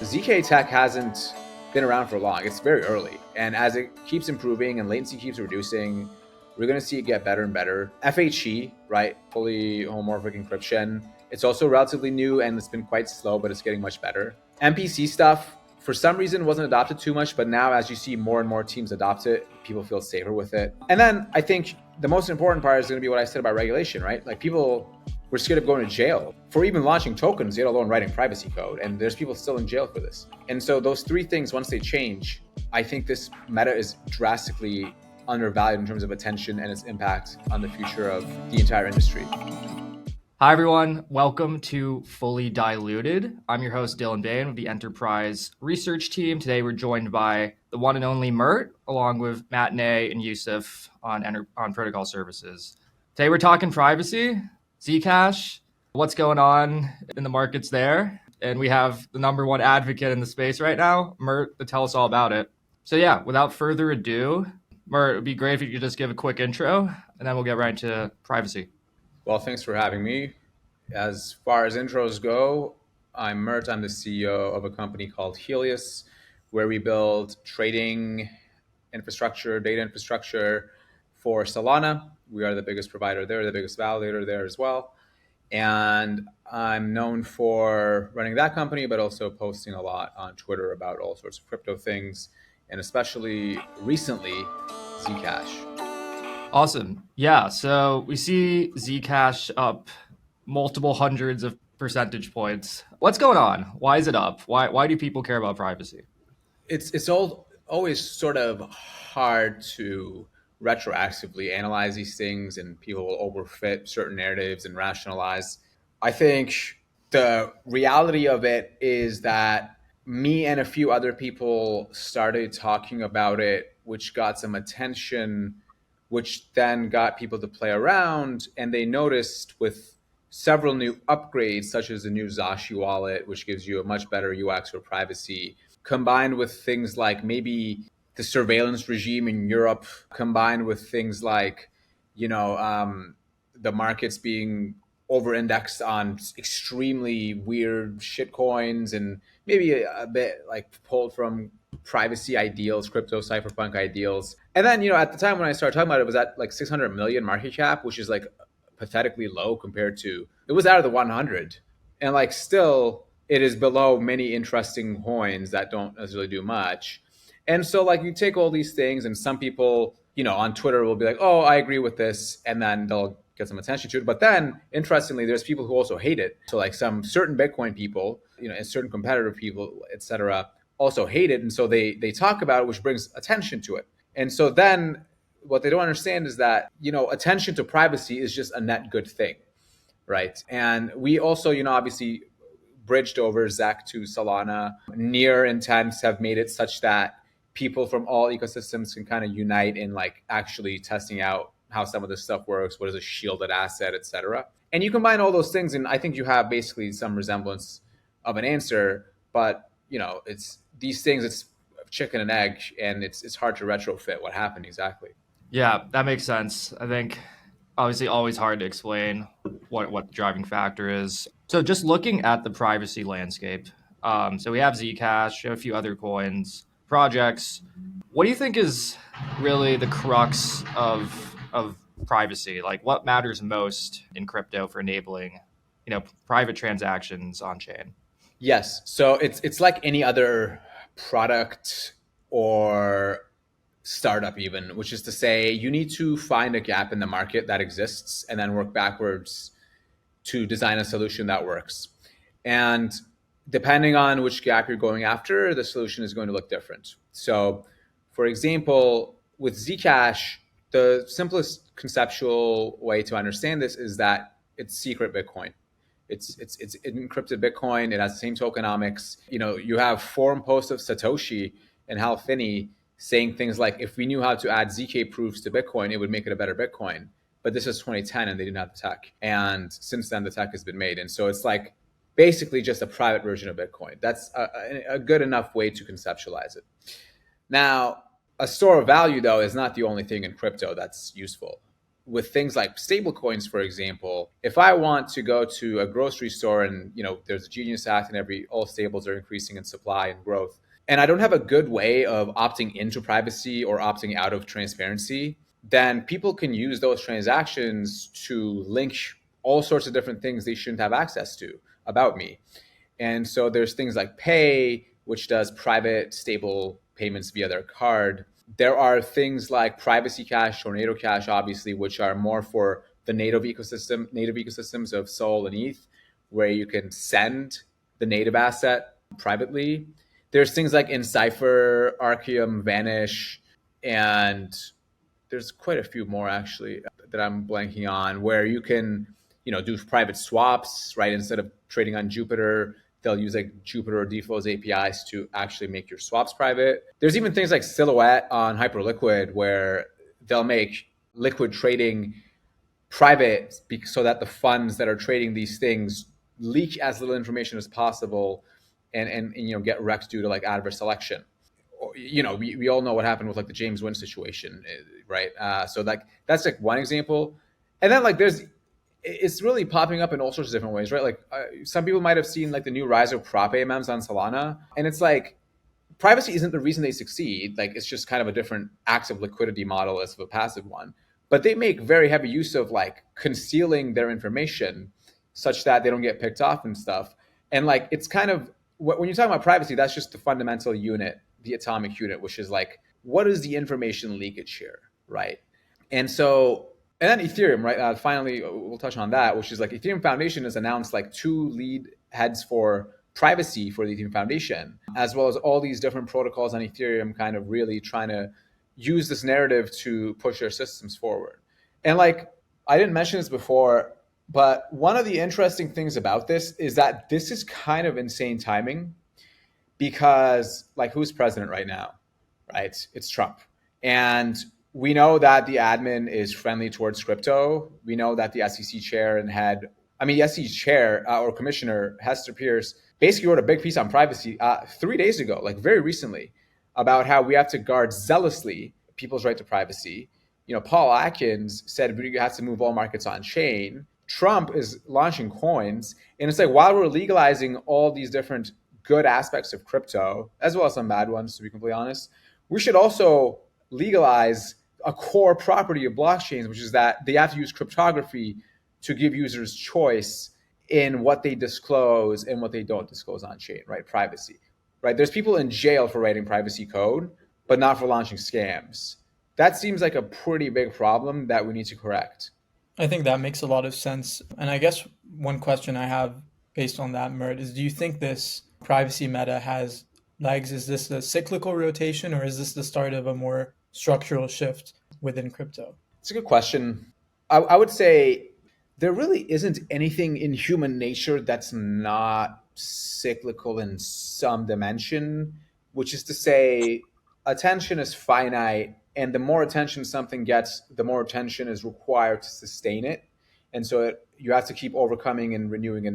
ZK tech hasn't been around for long. It's very early. And as it keeps improving and latency keeps reducing, we're going to see it get better and better. FHE, right? Fully homomorphic encryption. It's also relatively new and it's been quite slow, but it's getting much better. MPC stuff, for some reason, wasn't adopted too much, but now as you see more and more teams adopt it, people feel safer with it. And then I think the most important part is going to be what I said about regulation, right? Like people were scared of going to jail for even launching tokens, yet alone writing privacy code. And there's people still in jail for this. And so those three things, once they change, I think this meta is drastically undervalued in terms of attention and its impact on the future of the entire industry. Hi, everyone. Welcome to Fully Diluted. I'm your host, Dylan Bane, with the Enterprise Research team. Today, we're joined by the one and only Mert, along with Matt and Yusuf on Protocol Services. Today, we're talking privacy, Zcash, what's going on in the markets there. And we have the number one advocate in the space right now, Mert, to tell us all about it. So yeah, without further ado, Mert, it would be great if you could just give a quick intro, and then we'll get right into privacy. Well, thanks for having me. As far as intros go, I'm Mert. I'm the CEO of a company called Helius, where we build trading infrastructure, data infrastructure for Solana. We are the biggest provider there, the biggest validator there as well. And I'm known for running that company, but also posting a lot on Twitter about all sorts of crypto things, and especially recently, Zcash. Awesome. Yeah. So we see Zcash up multiple hundreds of percentage points. What's going on? Why is it up? Why do people care about privacy? It's always sort of hard to retroactively analyze these things, and people will overfit certain narratives and rationalize. I think the reality of it is that me and a few other people started talking about it, which got some attention, which then got people to play around, and they noticed with several new upgrades, such as the new Zcash wallet, which gives you a much better UX for privacy, combined with things like maybe the surveillance regime in Europe, combined with things like, the markets being over-indexed on extremely weird shit coins, and maybe a bit like pulled from privacy ideals, crypto cypherpunk ideals. And then, at the time when I started talking about it, it was at like 600 million market cap, which is like pathetically low compared to, it was out of the 100. And like still, it is below many interesting coins that don't necessarily do much. And so like you take all these things, and some people, on Twitter will be like, oh, I agree with this. And then they'll get some attention to it. But then interestingly, there's people who also hate it. So like some certain Bitcoin people, and certain competitive people, et cetera, also hate it. And so they talk about it, which brings attention to it. And so then what they don't understand is that, attention to privacy is just a net good thing, right? And we also, obviously bridged over ZEC to Solana. Near intents have made it such that people from all ecosystems can kind of unite in like actually testing out how some of this stuff works, what is a shielded asset, et cetera. And you combine all those things, and I think you have basically some resemblance of an answer. But, it's these things, it's chicken and egg, and it's hard to retrofit what happened exactly. Yeah, that makes sense. I think obviously always hard to explain what the driving factor is. So just looking at the privacy landscape, so we have Zcash, we have a few other coins, projects. What do you think is really the crux of privacy? Like what matters most in crypto for enabling, private transactions on chain? Yes. So it's like any other product or startup even, which is to say you need to find a gap in the market that exists and then work backwards to design a solution that works. And depending on which gap you're going after, the solution is going to look different. So for example, with Zcash, the simplest conceptual way to understand this is that it's secret Bitcoin. It's encrypted Bitcoin. It has the same tokenomics. You have forum posts of Satoshi and Hal Finney saying things like, if we knew how to add ZK proofs to Bitcoin, it would make it a better Bitcoin. But this is 2010 and they didn't have the tech. And since then, the tech has been made. And so it's like basically just a private version of Bitcoin. That's a good enough way to conceptualize it. Now, a store of value, though, is not the only thing in crypto that's useful, with things like stable coins, for example, if I want to go to a grocery store and, there's a Genius Act and all stables are increasing in supply and growth, and I don't have a good way of opting into privacy or opting out of transparency, then people can use those transactions to link all sorts of different things they shouldn't have access to about me. And so there's things like Pay, which does private stable payments via their card. There are things like Privacy Cash, Tornado Cash, obviously, which are more for the native ecosystems of Sol and ETH, where you can send the native asset privately. There's things like Encipher, Archeum, Vanish, and there's quite a few more actually that I'm blanking on, where you can, do private swaps, right? Instead of trading on Jupiter, they'll use like Jupiter or Deflo's APIs to actually make your swaps private. There's even things like Silhouette on Hyperliquid, where they'll make liquid trading private so that the funds that are trading these things leak as little information as possible and get wrecked due to like adverse selection. We all know what happened with like the James Wynn situation, right? So like that's like one example, and then like it's really popping up in all sorts of different ways, right? Like some people might have seen like the new rise of prop AMMs on Solana, and it's like privacy isn't the reason they succeed. Like it's just kind of a different active liquidity model as of a passive one. But they make very heavy use of like concealing their information such that they don't get picked off and stuff. And like it's kind of when you're talking about privacy, that's just the fundamental unit, the atomic unit, which is like what is the information leakage here, right? And so and then Ethereum, right? Finally, we'll touch on that, which is like Ethereum Foundation has announced like 2 lead heads for privacy for the Ethereum Foundation, as well as all these different protocols on Ethereum kind of really trying to use this narrative to push their systems forward. And like, I didn't mention this before, but one of the interesting things about this is that this is kind of insane timing because like who's president right now, right? It's Trump. And we know that the admin is friendly towards crypto. We know that the SEC chair the SEC chair or commissioner, Hester Pierce, basically wrote a big piece on privacy 3 days ago, like very recently, about how we have to guard zealously people's right to privacy. Paul Atkins said we have to move all markets on chain. Trump is launching coins. And it's like while we're legalizing all these different good aspects of crypto, as well as some bad ones, to be completely honest, we should also legalize a core property of blockchains, which is that they have to use cryptography to give users choice in what they disclose and what they don't disclose on chain, right? Privacy, right? There's people in jail for writing privacy code, but not for launching scams. That seems like a pretty big problem that we need to correct. I think that makes a lot of sense. And I guess one question I have based on that, Mert, is do you think this privacy meta has legs? Is this a cyclical rotation or is this the start of a more structural shift within crypto? It's a good question. I would say there really isn't anything in human nature that's not cyclical in some dimension, which is to say, attention is finite, and the more attention something gets, the more attention is required to sustain it. And so you have to keep overcoming and renewing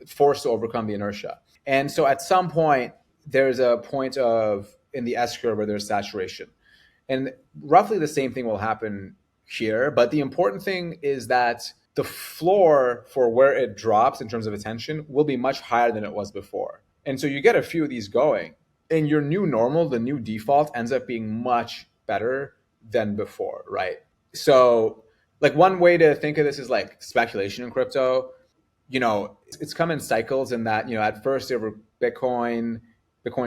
forced to overcome the inertia. And so at some point, there's a point in the S curve where there's saturation. And roughly the same thing will happen here. But the important thing is that the floor for where it drops in terms of attention will be much higher than it was before. And so you get a few of these going. And your new normal, the new default, ends up being much better than before, right? So like one way to think of this is like speculation in crypto. It's come in cycles in that, at first there were Bitcoin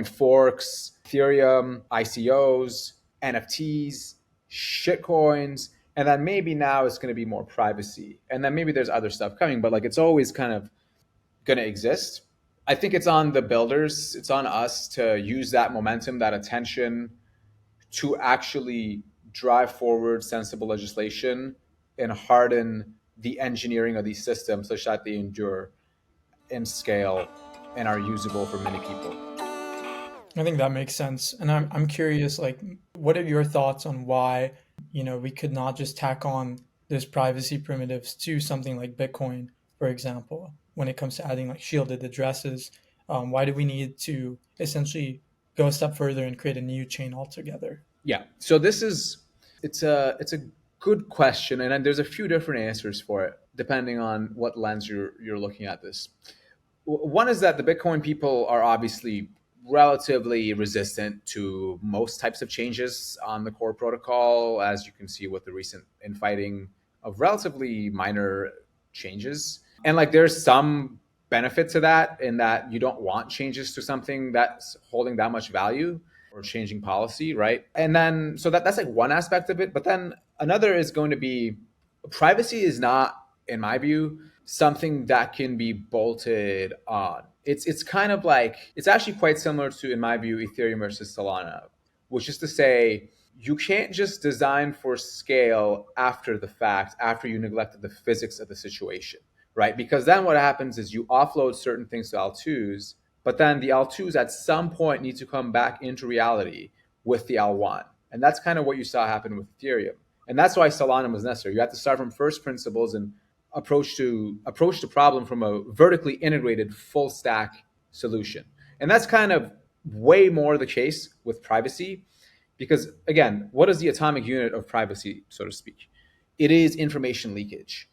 forks, Ethereum, ICOs, NFTs, shitcoins, and then maybe now it's going to be more privacy. And then maybe there's other stuff coming, but like it's always kind of going to exist. I think it's on the builders, it's on us to use that momentum, that attention to actually drive forward sensible legislation and harden the engineering of these systems such that they endure and scale and are usable for many people. I think that makes sense. And I'm curious, like, what are your thoughts on why, we could not just tack on those privacy primitives to something like Bitcoin, for example, when it comes to adding like shielded addresses? Why do we need to essentially go a step further and create a new chain altogether? Yeah. So it's a good question, and then there's a few different answers for it depending on what lens you're looking at this. One is that the Bitcoin people are obviously relatively resistant to most types of changes on the core protocol, as you can see with the recent infighting of relatively minor changes. And like there's some benefit to that in that you don't want changes to something that's holding that much value or changing policy, right? And then so that's like one aspect of it. But then another is going to be privacy is not, in my view, something that can be bolted on. It's kind of like it's actually quite similar to, in my view, Ethereum versus Solana, which is to say you can't just design for scale after the fact, after you neglected the physics of the situation, right? Because then what happens is you offload certain things to L2s, but then the L2s at some point need to come back into reality with the L1. And that's kind of what you saw happen with Ethereum. And that's why Solana was necessary. You have to start from first principles and approach the problem from a vertically integrated full stack solution. And that's kind of way more the case with privacy, because again, what is the atomic unit of privacy, so to speak? It is information leakage.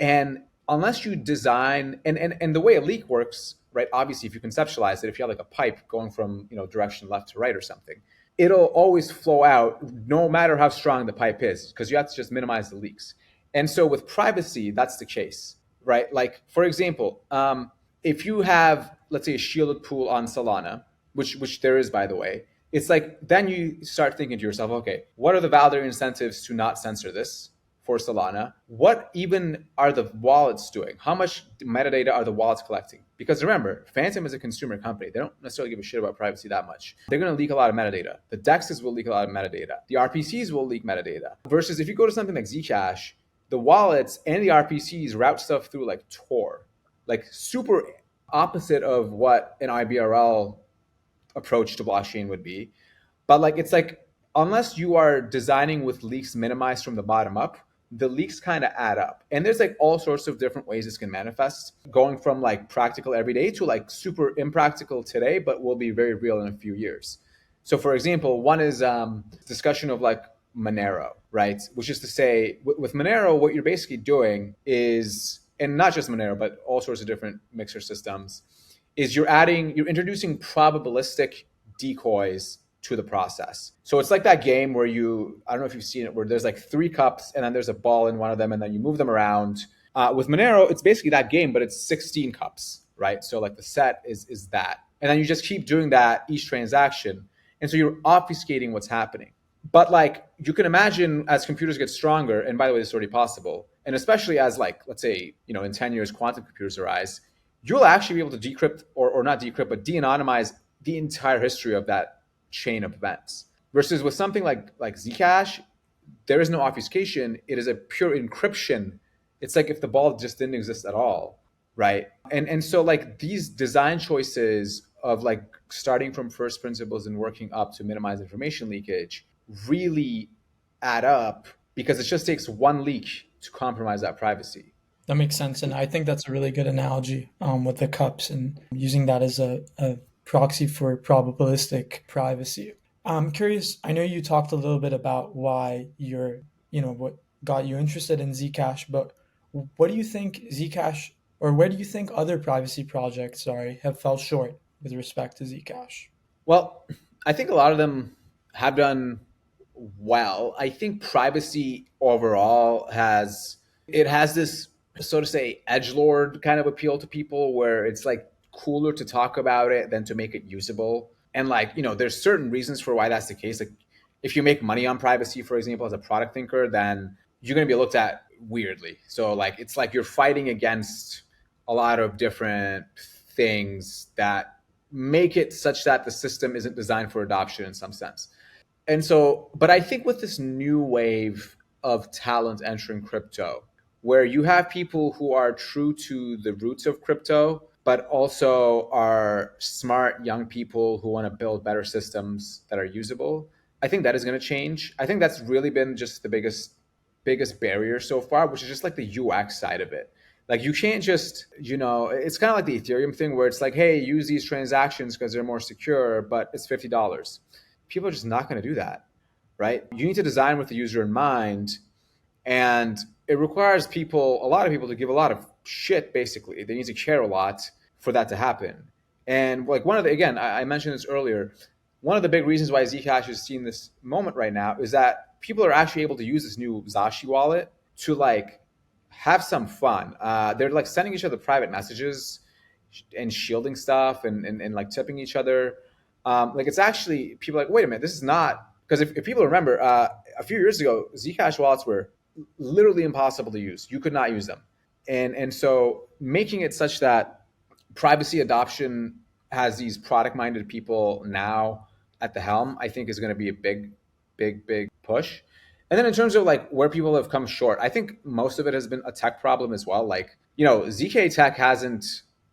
And unless you design and the way a leak works, right? Obviously, if you conceptualize it, if you have like a pipe going from direction left to right or something, it'll always flow out no matter how strong the pipe is, because you have to just minimize the leaks. And so with privacy, that's the case, right? Like, for example, if you have, let's say, a shielded pool on Solana, which there is, by the way, it's like then you start thinking to yourself, okay, what are the validatory incentives to not censor this for Solana? What even are the wallets doing? How much metadata are the wallets collecting? Because remember, Phantom is a consumer company. They don't necessarily give a shit about privacy that much. They're going to leak a lot of metadata. The DEXs will leak a lot of metadata. The RPCs will leak metadata. Versus if you go to something like Zcash, the wallets and the RPCs route stuff through like Tor, like super opposite of what an IBRL approach to blockchain would be. But like it's like unless you are designing with leaks minimized from the bottom up, the leaks kind of add up. And there's like all sorts of different ways this can manifest, going from like practical every day to like super impractical today, but will be very real in a few years. So for example, one is discussion of like Monero, right? Which is to say, with Monero, what you're basically doing is, and not just Monero, but all sorts of different mixer systems, is you're introducing probabilistic decoys to the process. So it's like that game where I don't know if you've seen it, where there's like 3 cups and then there's a ball in one of them and then you move them around. With Monero, it's basically that game, but it's 16 cups, right? So like the set is that. And then you just keep doing that each transaction. And so you're obfuscating what's happening. But like you can imagine as computers get stronger, and by the way, this is already possible, and especially as like, let's say, in 10 years, quantum computers arise, you'll actually be able to decrypt or not decrypt, but de-anonymize the entire history of that chain of events. Versus with something like Zcash, there is no obfuscation. It is a pure encryption. It's like if the ball just didn't exist at all, right? And so like these design choices of like starting from first principles and working up to minimize information leakage really add up, because it just takes one leak to compromise that privacy. That makes sense. And I think that's a really good analogy with the cups and using that as a proxy for probabilistic privacy. I'm curious, I know you talked a little bit about why what got you interested in Zcash, but what do you think Zcash, or where do you think other privacy projects, have fell short with respect to Zcash? Well, I think a lot of them have done well. I think privacy overall has this, so to say, edgelord kind of appeal to people, where it's like cooler to talk about it than to make it usable. And like, there's certain reasons for why that's the case. Like if you make money on privacy, for example, as a product thinker, then you're going to be looked at weirdly. So like, it's like you're fighting against a lot of different things that make it such that the system isn't designed for adoption in some sense. And so, but I think with this new wave of talent entering crypto, where you have people who are true to the roots of crypto, but also are smart young people who want to build better systems that are usable, I think that is going to change. I think that's really been just the biggest barrier so far, which is just like the UX side of it. Like you can't just, it's kind of like the Ethereum thing where it's like, hey, use these transactions because they're more secure, but it's $50. People are just not going to do that, right? You need to design with the user in mind. And it requires a lot of people to give a lot of shit, basically. They need to care a lot for that to happen. And like again, I mentioned this earlier, one of the big reasons why Zcash is seeing this moment right now is that people are actually able to use this new Zashi wallet to like have some fun. They're like sending each other private messages and shielding stuff and like tipping each other. Like it's actually people are like, wait a minute, this is not because if people remember, a few years ago, Zcash wallets were literally impossible to use. You could not use them, and so making it such that privacy adoption has these product minded people now at the helm, I think is going to be a big push. And then in terms of like where people have come short, I think most of it has been a tech problem as well. Like, ZK tech hasn't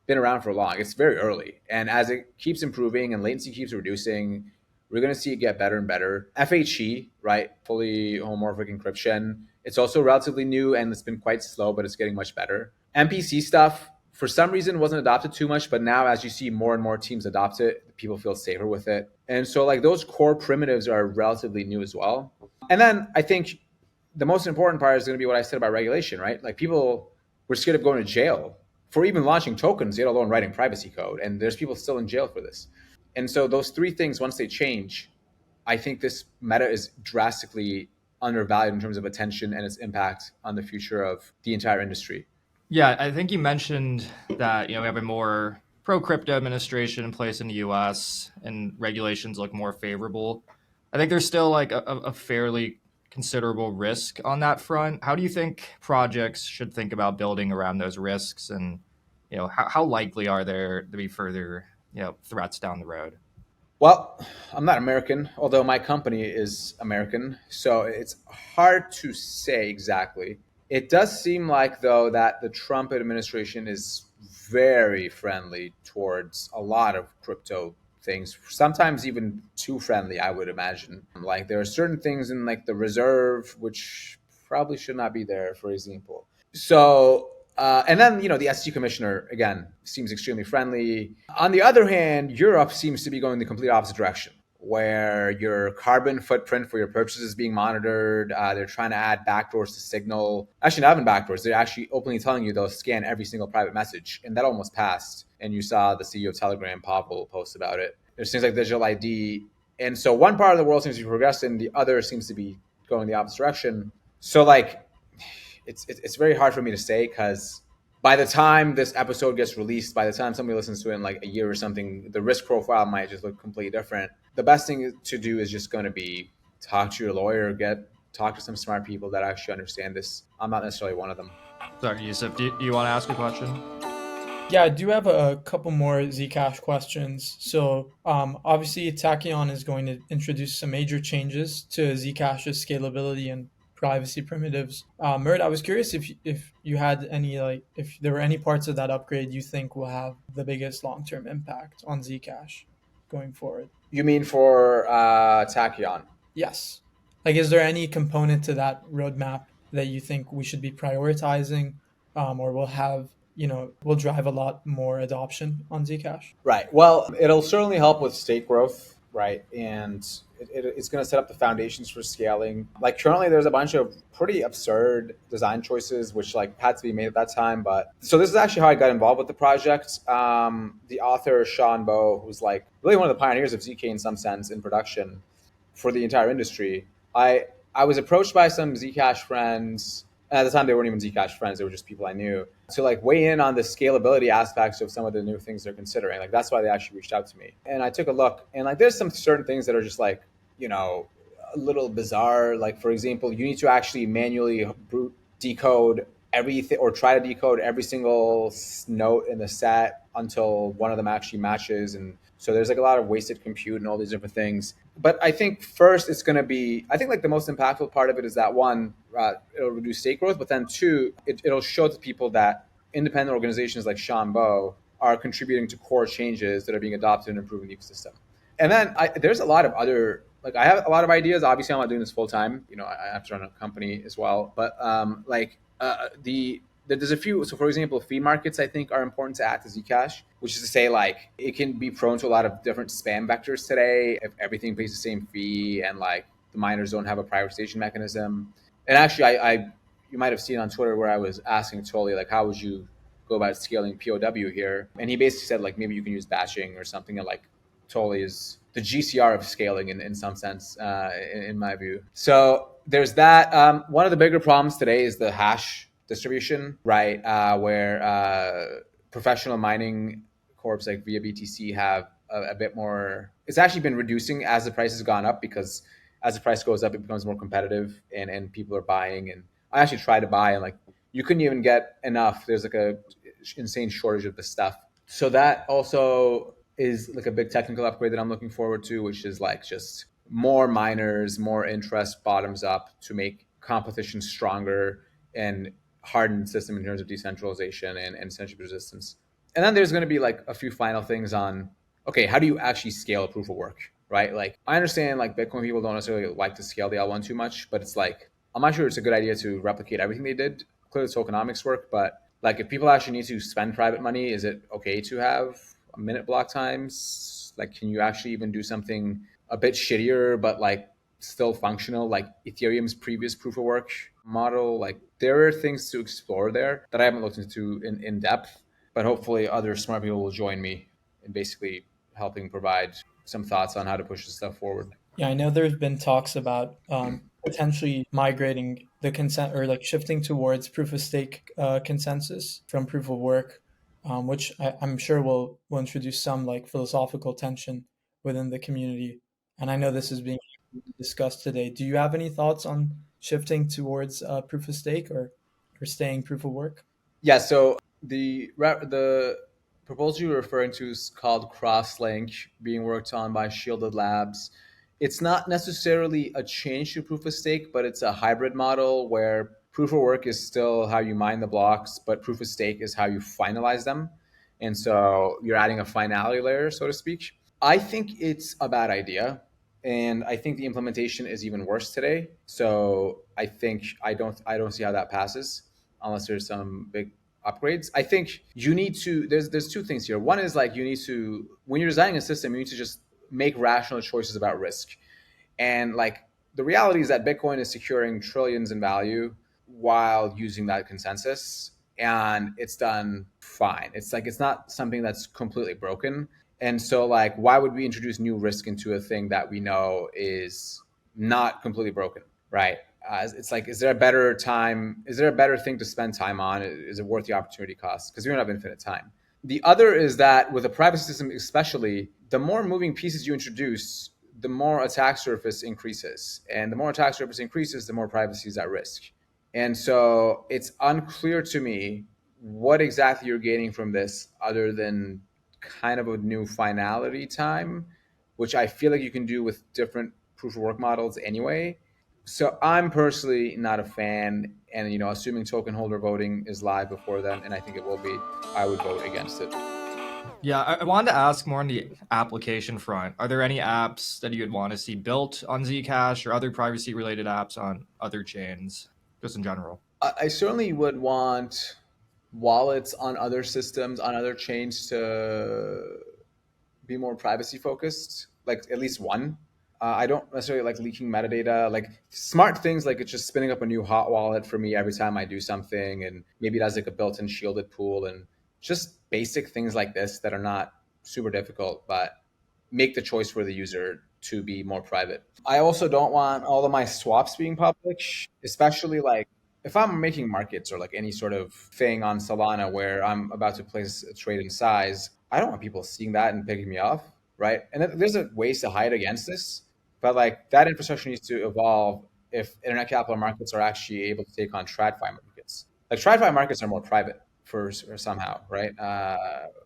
been around for long. It's very early. And as it keeps improving and latency keeps reducing, we're going to see it get better and better. FHE, right? Fully homomorphic encryption. It's also relatively new and it's been quite slow, but it's getting much better. MPC stuff, for some reason, wasn't adopted too much, but now as you see more and more teams adopt it, people feel safer with it. And so like those core primitives are relatively new as well. And then I think the most important part is going to be what I said about regulation, right? Like people were scared of going to jail for even launching tokens, yet alone writing privacy code. And there's people still in jail for this. And so those three things, once they change, I think this meta is drastically undervalued in terms of attention and its impact on the future of the entire industry. Yeah, I think you mentioned that we have a more pro-crypto administration in place in the U.S. and regulations look more favorable. I think there's still like a fairly considerable risk on that front. How do you think projects should think about building around those risks, and how likely are there to be further threats down the road? Well, I'm not American, although my company is American, so it's hard to say exactly. It does seem like, though, that the Trump administration is very friendly towards a lot of crypto things, sometimes even too friendly, I would imagine. Like there are certain things in like the reserve which probably should not be there, for example. So and then, the SEC commissioner, again, seems extremely friendly. On the other hand, Europe seems to be going the complete opposite direction, where your carbon footprint for your purchases is being monitored. They're trying to add backdoors to Signal. Actually, not even backdoors. They're actually openly telling you they'll scan every single private message. And that almost passed. And you saw the CEO of Telegram, Pavel, post about it. There's things like digital ID. And so one part of the world seems to be progressing. The other seems to be going the opposite direction. So, like, it's very hard for me to say because by the time this episode gets released, by the time somebody listens to it in like a year or something, the risk profile might just look completely different. The best thing to do is just going to be talk to your lawyer, talk to some smart people that actually understand this. I'm not necessarily one of them. Sorry, Yusuf, do you want to ask a question? Yeah, I do have a couple more Zcash questions. So, obviously, Tachyon is going to introduce some major changes to Zcash's scalability and privacy primitives. Mert, I was curious if you had any if there were any parts of that upgrade you think will have the biggest long-term impact on Zcash going forward. You mean for Tachyon? Yes. Like, is there any component to that roadmap that you think we should be prioritizing, or will drive a lot more adoption on Zcash? Right. Well, it'll certainly help with state growth, right? And it's going to set up the foundations for scaling. Like currently, there's a bunch of pretty absurd design choices which like had to be made at that time. But so this is actually how I got involved with the project. The author Sean Bowe, who's like really one of the pioneers of ZK in some sense in production for the entire industry. I was approached by some Zcash friends. And at the time, they weren't even Zcash friends; they were just people I knew to like weigh in on the scalability aspects of some of the new things they're considering. Like that's why they actually reached out to me, and I took a look. And like, there's some certain things that are just like a little bizarre. Like for example, you need to actually manually brute decode everything or try to decode every single note in the set until one of them actually matches. And so there's like a lot of wasted compute and all these different things. But I think first it's going to be, I think like the most impactful part of it is that one, it'll reduce state growth, but then two, it'll show to people that independent organizations like Sean Bowe are contributing to core changes that are being adopted and improving the ecosystem. And then there's a lot of other, like I have a lot of ideas. Obviously, I'm not doing this full time. I have to run a company as well. But there's a few. So for example, fee markets I think are important to add to Zcash, which is to say like it can be prone to a lot of different spam vectors today if everything pays the same fee and like the miners don't have a prioritization mechanism. And actually, you might have seen on Twitter where I was asking Tolly, like, how would you go about scaling POW here? And he basically said, like, maybe you can use batching or something. And like, Tolly is the GCR of scaling in some sense, in my view. So there's that. One of the bigger problems today is the hash distribution, right? Where professional mining corps like via BTC have a bit more. It's actually been reducing as the price has gone up, because as the price goes up, it becomes more competitive, and people are buying. And I actually tried to buy, and like, you couldn't even get enough. There's like a insane shortage of the stuff. So that also is like a big technical upgrade that I'm looking forward to, which is like just more miners, more interest bottoms up to make competition stronger and harden the system in terms of decentralization and censorship resistance. And then there's going to be like a few final things on, okay, how do you actually scale a proof of work, right? Like, I understand like Bitcoin people don't necessarily like to scale the L1 too much, but it's like, I'm not sure it's a good idea to replicate everything they did. Clearly tokenomics work, but like, if people actually need to spend private money, is it okay to have a minute block times? Like, can you actually even do something a bit shittier, but like still functional, like Ethereum's previous proof of work model? Like, there are things to explore there that I haven't looked into in depth, but hopefully other smart people will join me in basically helping provide some thoughts on how to push this stuff forward. Yeah, I know there's been talks about potentially migrating the consent or like shifting towards proof of stake consensus from proof of work, which I'm sure will introduce some like philosophical tension within the community. And I know this is being discussed today. Do you have any thoughts on shifting towards proof of stake or staying proof of work? Yeah, so the proposal you're referring to is called Crosslink, being worked on by Shielded Labs. It's not necessarily a change to proof of stake, but it's a hybrid model where proof of work is still how you mine the blocks, but proof of stake is how you finalize them. And so you're adding a finality layer, so to speak. I think it's a bad idea, and I think the implementation is even worse today. So I don't see how that passes unless there's some big upgrades. I think you need to. There's two things here. One is like, you need to, when you're designing a system, you need to just make rational choices about risk. And like, the reality is that Bitcoin is securing trillions in value while using that consensus, and it's done fine. It's like, it's not something that's completely broken. And so like, why would we introduce new risk into a thing that we know is not completely broken, right? It's like, is there a better time? Is there a better thing to spend time on? Is it worth the opportunity cost? Because we don't have infinite time. The other is that with a privacy system, especially, the more moving pieces you introduce, the more attack surface increases. And the more attack surface increases, the more privacy is at risk. And so it's unclear to me what exactly you're gaining from this, other than kind of a new finality time, which I feel like you can do with different proof of work models anyway. So I'm personally not a fan, and assuming token holder voting is live before then, and I think it will be, I would vote against it. Yeah, I wanted to ask more on the application front. Are there any apps that you would want to see built on Zcash or other privacy related apps on other chains, just in general? I certainly would want wallets on other systems, on other chains, to be more privacy focused, like at least one. I don't necessarily like leaking metadata, like smart things like it's just spinning up a new hot wallet for me every time I do something. And maybe it has like a built-in shielded pool, and just basic things like this that are not super difficult, but make the choice for the user to be more private. I also don't want all of my swaps being public, especially like if I'm making markets or like any sort of thing on Solana where I'm about to place a trade in size. I don't want people seeing that and picking me off, right? And there's a ways to hide against this, but like, that infrastructure needs to evolve if internet capital markets are actually able to take on TradFi markets. Like, TradFi markets are more private for somehow, right?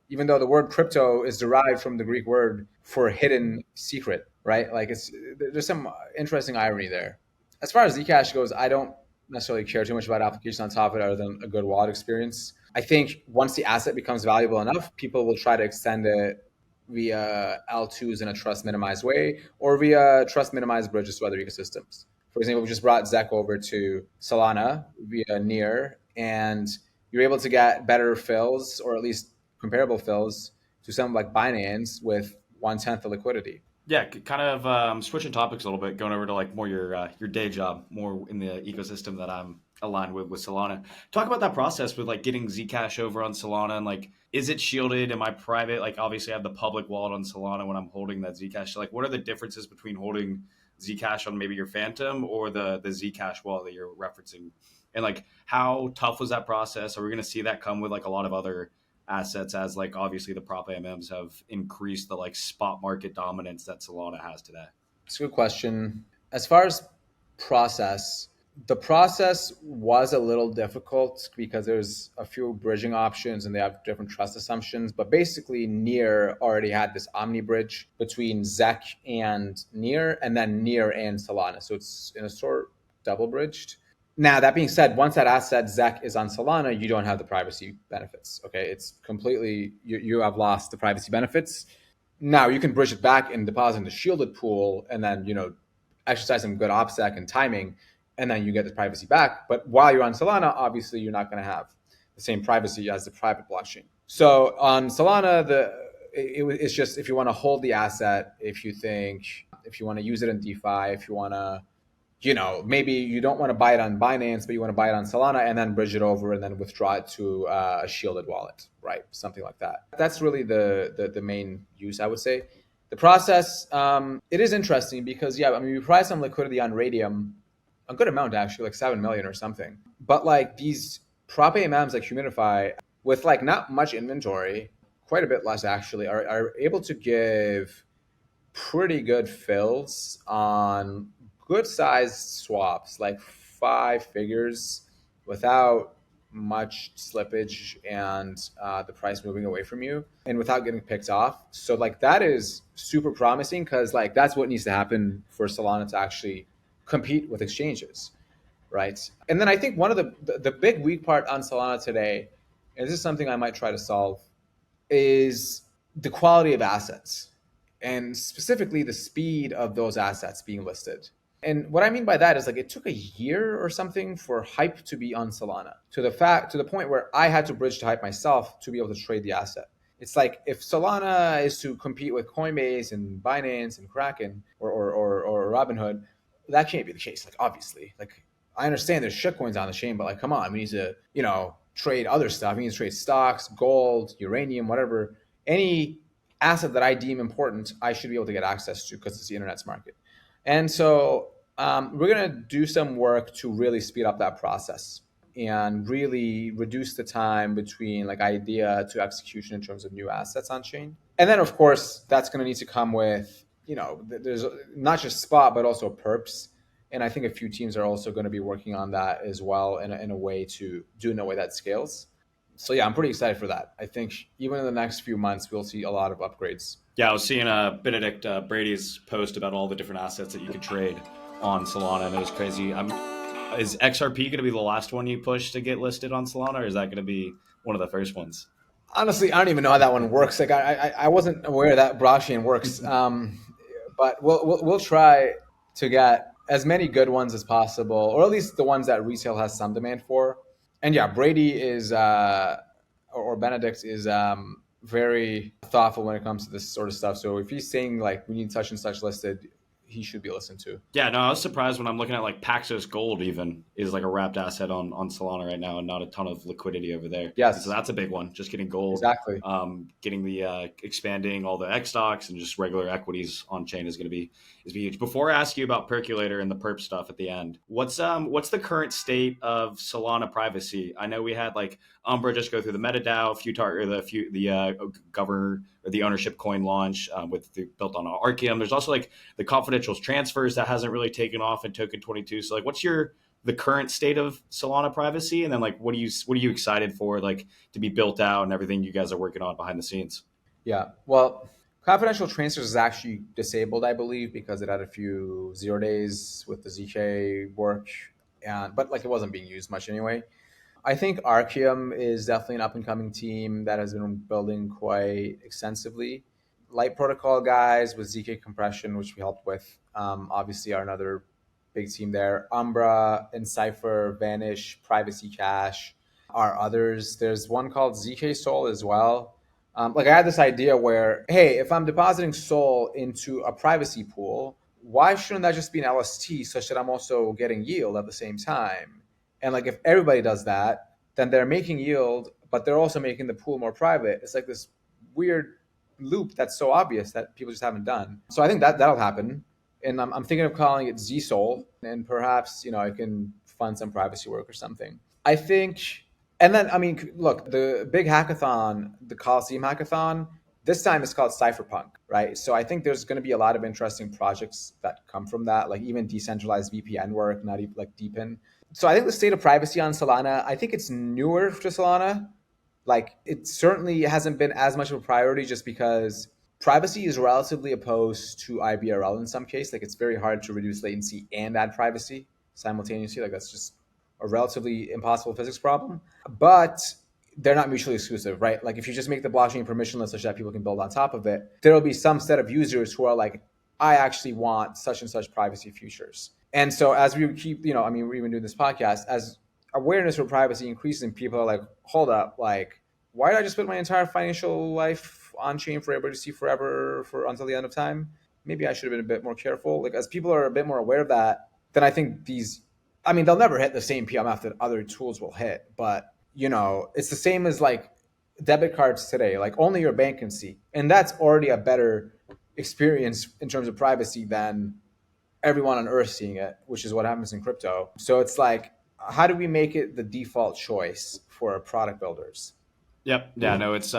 Even though the word crypto is derived from the Greek word for hidden secret, right? Like, there's some interesting irony there. As far as Zcash goes, I don't necessarily care too much about applications on top of it, other than a good wallet experience. I think once the asset becomes valuable enough, people will try to extend it via L2s in a trust minimized way, or via trust minimized bridges to other ecosystems. For example, we just brought Zec over to Solana via Near, and you're able to get better fills, or at least comparable fills, to something like Binance with 1/10 the liquidity. Yeah, kind of switching topics a little bit, going over to like more your day job, more in the ecosystem that I'm aligned with Solana. Talk about that process with like getting Zcash over on Solana and like, is it shielded? Am I private? Like, obviously, I have the public wallet on Solana when I'm holding that Zcash. So, like, what are the differences between holding Zcash on maybe your Phantom or the Zcash wallet that you're referencing? And like, how tough was that process? Are we going to see that come with like a lot of other assets as like obviously the prop AMMs have increased the like spot market dominance that Solana has today? It's a good question. As far as process, the process was a little difficult because there's a few bridging options and they have different trust assumptions. But basically, Near already had this omni bridge between ZEC and Near, and then Near and Solana. So it's in a sort double bridged. Now, that being said, once that asset ZEC is on Solana, you don't have the privacy benefits. Okay, it's completely, you have lost the privacy benefits. Now you can bridge it back and deposit in the shielded pool, and then exercise some good OPSEC and timing, and then you get the privacy back. But while you're on Solana, obviously you're not going to have the same privacy as the private blockchain. So on Solana, it's just if you want to hold the asset, if you want to use it in DeFi, if you want to maybe you don't want to buy it on Binance, but you want to buy it on Solana and then bridge it over and then withdraw it to a shielded wallet, right? Something like that. That's really the main use, I would say. The process, it is interesting because, we price some liquidity on Radium, a good amount actually, like 7 million or something. But like these prop AMMs like Humidify, with like not much inventory, quite a bit less actually, are able to give pretty good fills on good sized swaps, like 5 figures, without much slippage and the price moving away from you and without getting picked off. So like that is super promising because like that's what needs to happen for Solana to actually compete with exchanges, right? And then I think one of the big weak part on Solana today, and this is something I might try to solve, is the quality of assets and specifically the speed of those assets being listed. And what I mean by that is like it took a year or something for hype to be on Solana to the point where I had to bridge to hype myself to be able to trade the asset. It's like if Solana is to compete with Coinbase and Binance and Kraken or Robinhood, that can't be the case. Like obviously, like I understand there's shitcoins on the chain, but like come on, we need to trade other stuff. We need to trade stocks, gold, uranium, whatever. Any asset that I deem important, I should be able to get access to because it's the internet's market. And so we're going to do some work to really speed up that process and really reduce the time between like idea to execution in terms of new assets on chain. And then, of course, that's going to need to come with, there's not just spot, but also perps. And I think a few teams are also going to be working on that as well in a way to do in a way that scales. So yeah, I'm pretty excited for that. I think even in the next few months, we'll see a lot of upgrades. Yeah, I was seeing Benedict Brady's post about all the different assets that you could trade on Solana, and it was crazy. Is XRP going to be the last one you push to get listed on Solana, or is that going to be one of the first ones? Honestly, I don't even know how that one works. Like I wasn't aware that blockchain works, but we'll try to get as many good ones as possible, or at least the ones that retail has some demand for. And yeah, Brady is or Benedict is very thoughtful when it comes to this sort of stuff. So if he's saying like we need such and such listed, he should be listened to. Yeah, no, I was surprised when I'm looking at like Paxos Gold even is like a wrapped asset on Solana right now and not a ton of liquidity over there. Yes. And so that's a big one, just getting gold. Exactly. Getting the expanding all the X stocks and just regular equities on chain is going to be huge. Before I ask you about Percolator and the perp stuff at the end, what's the current state of Solana privacy? I know we had like Umbra just go through the MetaDAO, the governor or the ownership coin launch built on Archeum. There's also like the confidential transfers that hasn't really taken off in Token 22. So like, what's the current state of Solana privacy, and then like what are you excited for like to be built out and everything you guys are working on behind the scenes? Yeah, well, confidential transfers is actually disabled, I believe, because it had a few 0 days with the ZK work, but like it wasn't being used much anyway. I think Archeum is definitely an up-and-coming team that has been building quite extensively. Light Protocol guys with ZK compression, which we helped with, obviously are another big team there. Umbra, Encipher, Vanish, Privacy Cash are others. There's one called ZK Soul as well. Like I had this idea where, hey, if I'm depositing Soul into a privacy pool, why shouldn't that just be an LST such that I'm also getting yield at the same time? And like if everybody does that, then they're making yield, but they're also making the pool more private. It's like this weird loop that's so obvious that people just haven't done. So I think that'll happen. And I'm thinking of calling it ZSOL, and perhaps I can fund some privacy work or something. I think, and then I mean, look, the big hackathon, the Coliseum hackathon, this time it's called Cypherpunk, right? So I think there's going to be a lot of interesting projects that come from that, like even decentralized VPN work, not even like DeepIn. So I think the state of privacy on Solana, I think it's newer to Solana. Like it certainly hasn't been as much of a priority just because privacy is relatively opposed to IBRL in some case. Like it's very hard to reduce latency and add privacy simultaneously. Like that's just a relatively impossible physics problem. But they're not mutually exclusive, right? Like if you just make the blockchain permissionless such that people can build on top of it, there will be some set of users who are like, I actually want such and such privacy features. And so as we keep, I mean, we're even doing this podcast, as awareness for privacy increases and people are like, hold up, like, why did I just put my entire financial life on chain for everybody to see forever until the end of time? Maybe I should have been a bit more careful. Like as people are a bit more aware of that, then I think they'll never hit the same PMF that other tools will hit, but it's the same as like debit cards today, like only your bank can see. And that's already a better experience in terms of privacy than everyone on earth seeing it, which is what happens in crypto. So it's like, how do we make it the default choice for product builders? Yep. Yeah, no, it's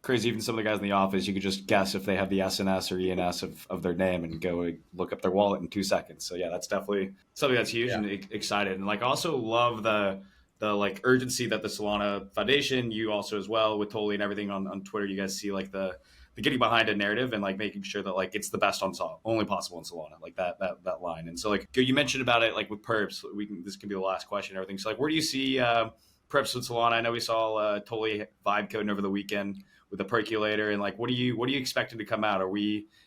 crazy. Even some of the guys in the office, you could just guess if they have the SNS or ENS of their name and go look up their wallet in 2 seconds. So yeah, that's definitely something that's huge and excited. And like also love the like urgency that the Solana Foundation, you also as well with Tolly and everything on Twitter, you guys see like the getting behind a narrative and like making sure that like it's the best on only possible in Solana, like that line. And so like you mentioned about it like with perps, this can be the last question and everything. So like where do you see perps with Solana? I know we saw Tolly vibe coding over the weekend with the percolator, and like what are you expecting to come out?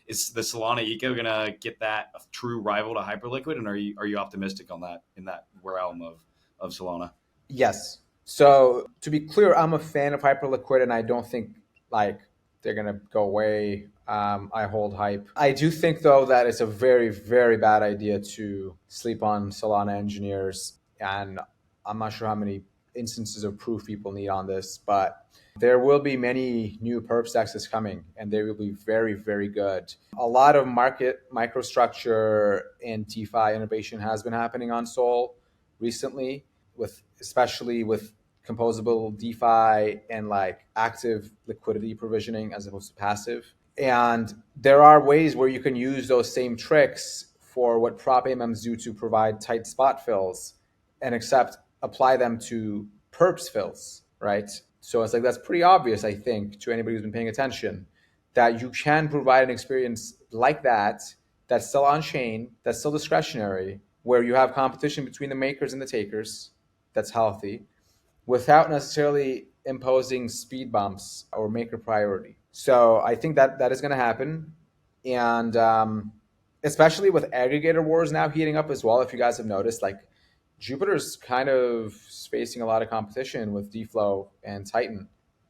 Is the Solana eco gonna get that true rival to Hyperliquid, and are you optimistic on that in that realm of Solana? Yes. So to be clear, I'm a fan of Hyperliquid, and I don't think like they're gonna go away. I hold hype. I do think though that it's a very, very bad idea to sleep on Solana engineers, and I'm not sure how many instances of proof people need on this, but there will be many new perp stacks coming, and they will be very, very good. A lot of market microstructure and DeFi innovation has been happening on Sol recently, especially with composable DeFi and like active liquidity provisioning as opposed to passive. And there are ways where you can use those same tricks for what prop AMMs do to provide tight spot fills and apply them to perps fills, right? So it's like that's pretty obvious, I think, to anybody who's been paying attention, that you can provide an experience like that's still on chain, that's still discretionary, where you have competition between the makers and the takers, that's healthy, without necessarily imposing speed bumps or maker priority. So I think that is going to happen. And especially with aggregator wars now heating up as well, if you guys have noticed, like Jupiter's kind of facing a lot of competition with DFlow and Titan.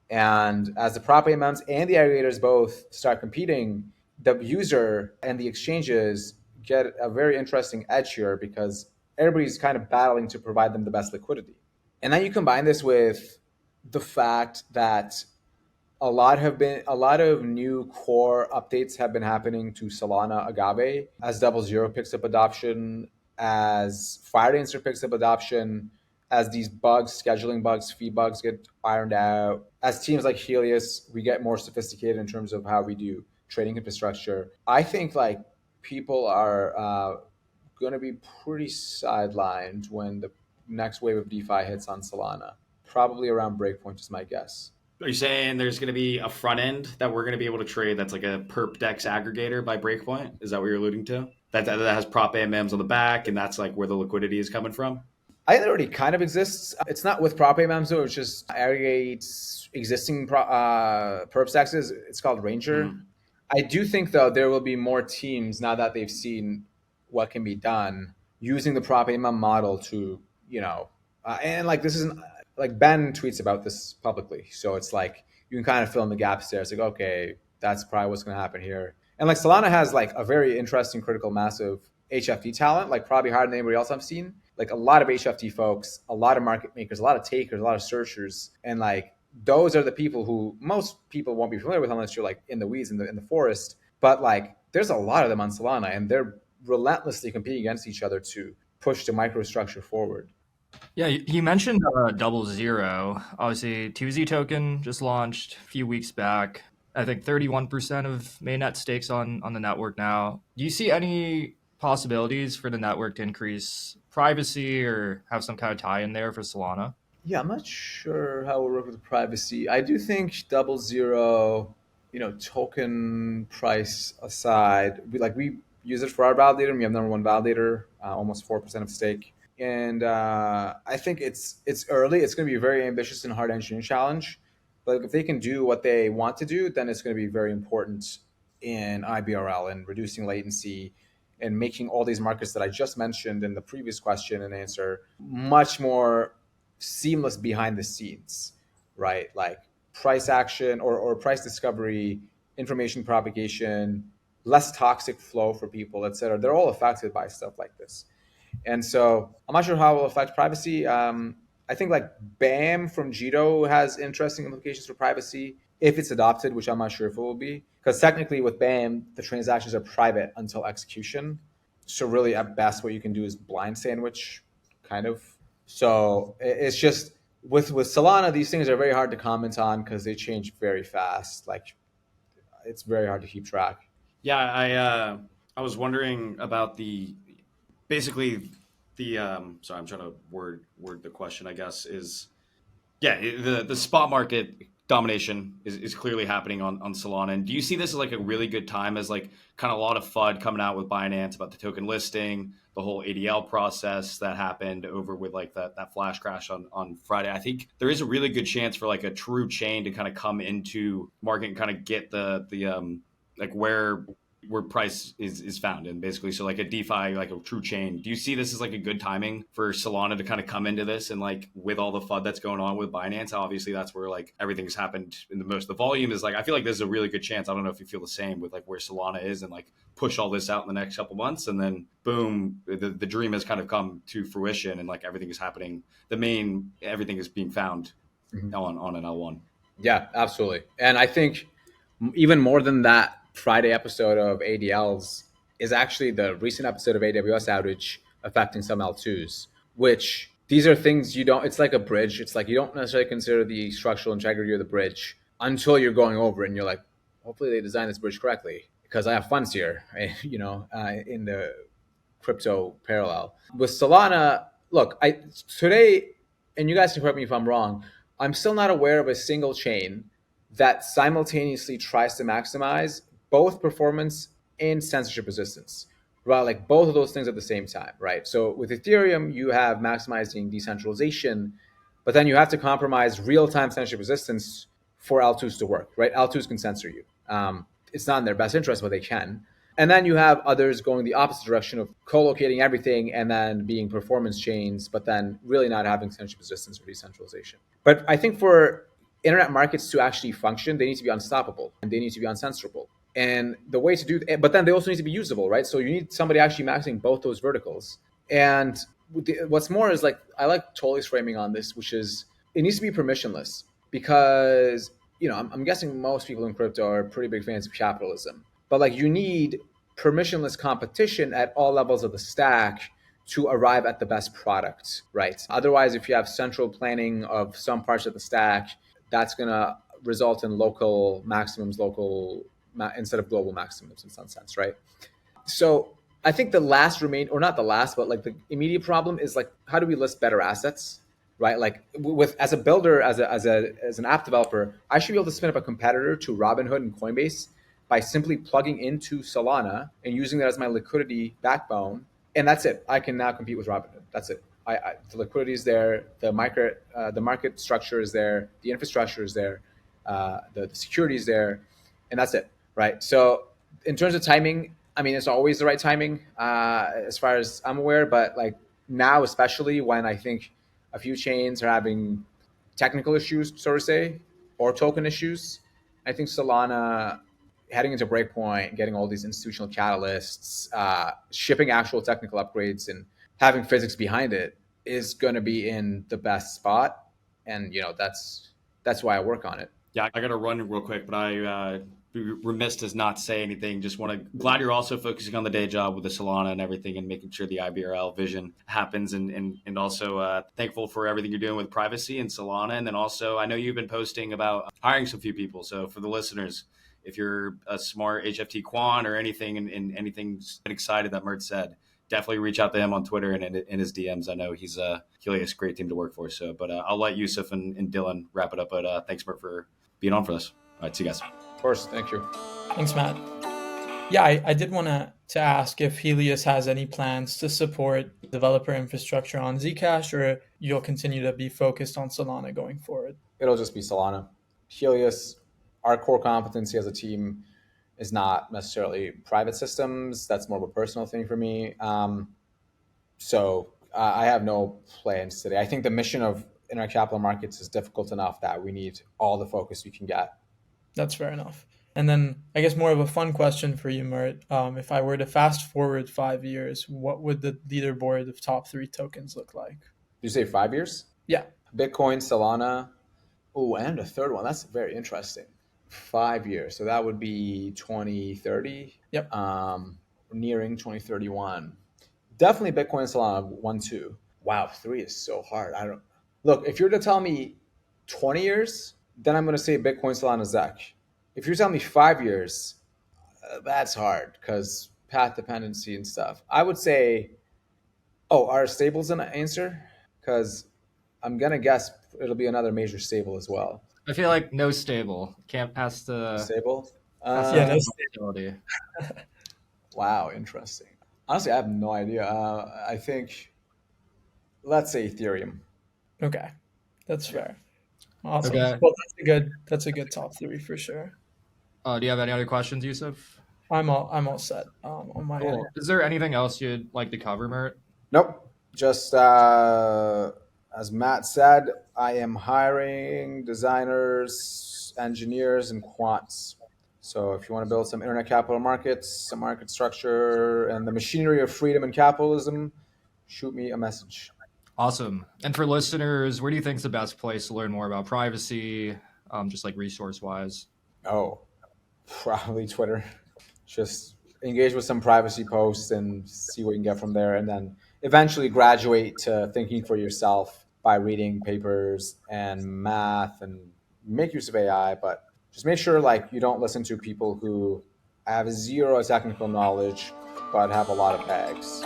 And as the prop AMMs and the aggregators both start competing, the user and the exchanges get a very interesting edge here because everybody's kind of battling to provide them the best liquidity. And then you combine this with the fact that a lot of new core updates have been happening to Solana Agave as Double Zero picks up adoption, as Firedancer picks up adoption, as these scheduling bugs, fee bugs get ironed out, as teams like Helius, we get more sophisticated in terms of how we do trading infrastructure. I think like people are going to be pretty sidelined when the next wave of DeFi hits on Solana. Probably around breakpoint is my guess. Are you saying there's going to be a front end that we're going to be able to trade that's like a perp dex aggregator by breakpoint? Is that what you're alluding to? That has prop AMMs on the back, and that's like where the liquidity is coming from? I think it already kind of exists. It's not with prop AMMs, though. It's just aggregates existing perp stacks. It's called Ranger. I do think, though, there will be more teams now that they've seen what can be done using the prop AMM model to, and like this isn't like Ben tweets about this publicly. So it's like you can kind of fill in the gaps there. It's like, okay, that's probably what's going to happen here. And like Solana has like a very interesting critical mass of HFT talent, like probably higher than anybody else I've seen. like a lot of HFT folks, a lot of market makers, a lot of takers, a lot of searchers, and like those are the people who most people won't be familiar with unless you're like in the weeds in the forest. But like there's a lot of them on Solana, and they're relentlessly competing against each other to push the microstructure forward. Yeah, you mentioned Double Zero. Obviously, 2Z token just launched a few weeks back. I think 31% of mainnet stakes on the network now. Do you see any possibilities for the network to increase privacy or have some kind of tie in there for Solana? Yeah, I'm not sure how it will work with privacy. I do think Double Zero, token price aside, we use it for our validator. And we have number one validator, almost 4% of stake. And I think it's early. It's going to be a very ambitious and hard engineering challenge. But if they can do what they want to do, then it's going to be very important in IBRL and reducing latency and making all these markets that I just mentioned in the previous question and answer much more seamless behind the scenes, right? Like price action or price discovery, information propagation, less toxic flow for people, et cetera. They're all affected by stuff like this. And so I'm not sure how it will affect privacy. I think like BAM from Jito has interesting implications for privacy if it's adopted, which I'm not sure if it will be. Because technically with BAM, the transactions are private until execution. So really at best what you can do is blind sandwich, kind of. So it's just with Solana, these things are very hard to comment on because they change very fast. Like it's very hard to keep track. Yeah, I was wondering about the basically the sorry, I'm trying to word the question, I guess, is yeah, the spot market domination is clearly happening on Solana. And do you see this as like a really good time, as like kind of a lot of FUD coming out with Binance about the token listing, the whole ADL process that happened over with like that flash crash on Friday? I think there is a really good chance for like a true chain to kind of come into market and kind of get the like where price is found, and basically so like a DeFi, like a true chain. Do you see this as like a good timing for Solana to kind of come into this, and like with all the FUD that's going on with Binance, obviously that's where like everything's happened in the most. The volume is like, I feel like this is a really good chance. I don't know if you feel the same with like where Solana is, and like push all this out in the next couple months, and then boom, the dream has kind of come to fruition, and like everything is happening. Everything is being found on an L1. Yeah, absolutely. And I think even more than that Friday episode of ADLs is actually the recent episode of AWS outage affecting some L2s, which these are things you don't, it's like a bridge. It's like you don't necessarily consider the structural integrity of the bridge until you're going over it and you're like, hopefully they designed this bridge correctly because I have funds here, in the crypto parallel. With Solana, look, today, and you guys can correct me if I'm wrong, I'm still not aware of a single chain that simultaneously tries to maximize both performance and censorship resistance, right? Like both of those things at the same time, right? So with Ethereum, you have maximizing decentralization, but then you have to compromise real-time censorship resistance for L2s to work, right? L2s can censor you. It's not in their best interest, but they can. And then you have others going the opposite direction of co-locating everything and then being performance chains, but then really not having censorship resistance or decentralization. But I think for internet markets to actually function, they need to be unstoppable and they need to be uncensorable. And the way to do that, but then they also need to be usable, right? So you need somebody actually maxing both those verticals. And what's more is like, I like Tolly's framing on this, which is it needs to be permissionless because, I'm guessing most people in crypto are pretty big fans of capitalism, but like you need permissionless competition at all levels of the stack to arrive at the best product, right? Otherwise, if you have central planning of some parts of the stack, that's going to result in local maximums, instead of global maximums in some sense, right? So I think the last or not the last, but like the immediate problem is like, how do we list better assets, right? Like as a builder, as an app developer, I should be able to spin up a competitor to Robinhood and Coinbase by simply plugging into Solana and using that as my liquidity backbone. And that's it. I can now compete with Robinhood. That's it. The liquidity is there. The market structure is there. The infrastructure is there. The security is there. And that's it, right? So in terms of timing, I mean, it's always the right timing as far as I'm aware. But like now, especially when I think a few chains are having technical issues, so to say, or token issues, I think Solana heading into Breakpoint, getting all these institutional catalysts, shipping actual technical upgrades, and having physics behind it is going to be in the best spot. And, that's why I work on it. Yeah, I got to run real quick, but I be remiss as not say anything. Just want to glad you're also focusing on the day job with the Solana and everything, and making sure the IBRL vision happens, and also thankful for everything you're doing with privacy and Solana. And then also, I know you've been posting about hiring some few people. So for the listeners, if you're a smart HFT quant or anything, and anything excited that Mert said, definitely reach out to him on Twitter and in his DMs. I know he's Helius, great team to work for. So, but I'll let Yusuf and Dylan wrap it up. But thanks, Mert, for being on for this. All right, see you guys. Of course. Thank you. Thanks, Matt. Yeah, I did want to ask if Helius has any plans to support developer infrastructure on Zcash, or you'll continue to be focused on Solana going forward. It'll just be Solana. Helius, our core competency as a team is not necessarily private systems. That's more of a personal thing for me. So I have no plans today. I think the mission of internet capital markets is difficult enough that we need all the focus we can get. That's fair enough. And then I guess more of a fun question for you, Mert. If I were to fast forward 5 years, what would the leaderboard of top 3 tokens look like? Did you say 5 years? Yeah. Bitcoin, Solana. Oh, and a third one. That's very interesting. 5 years. So that would be 2030. Yep. Nearing 2031. Definitely Bitcoin and Solana 1, 2. Wow, 3 is so hard. Look, if you're to tell me 20 years, then I'm going to say Bitcoin, Solana, Zec. If you're telling me 5 years, that's hard because path dependency and stuff. I would say, are stables an answer? Because I'm going to guess it'll be another major stable as well. I feel like no stable. Has to Stable? Yeah, no stability. Wow, interesting. Honestly, I have no idea. I think, let's say Ethereum. Okay, that's fair. Awesome. Okay. Well, that's a good top 3 for sure. Do you have any other questions, Yusuf? I'm all set on my end. Is there anything else you'd like to cover, Mert? Nope. Just as Matt said, I am hiring designers, engineers, and quants. So if you want to build some internet capital markets, some market structure, and the machinery of freedom and capitalism, shoot me a message. Awesome. And for listeners, where do you think is the best place to learn more about privacy, just like resource-wise? Oh, probably Twitter. Just engage with some privacy posts and see what you can get from there. And then eventually graduate to thinking for yourself by reading papers and math and make use of AI. But just make sure you don't listen to people who have zero technical knowledge but have a lot of bags.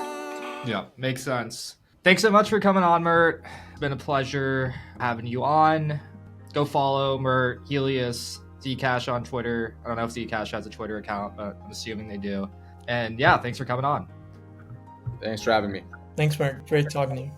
Yeah, makes sense. Thanks so much for coming on, Mert. It's been a pleasure having you on. Go follow Mert, Helius, Zcash on Twitter. I don't know if Zcash has a Twitter account, but I'm assuming they do. And yeah, thanks for coming on. Thanks for having me. Thanks, Mert. Great talking to you.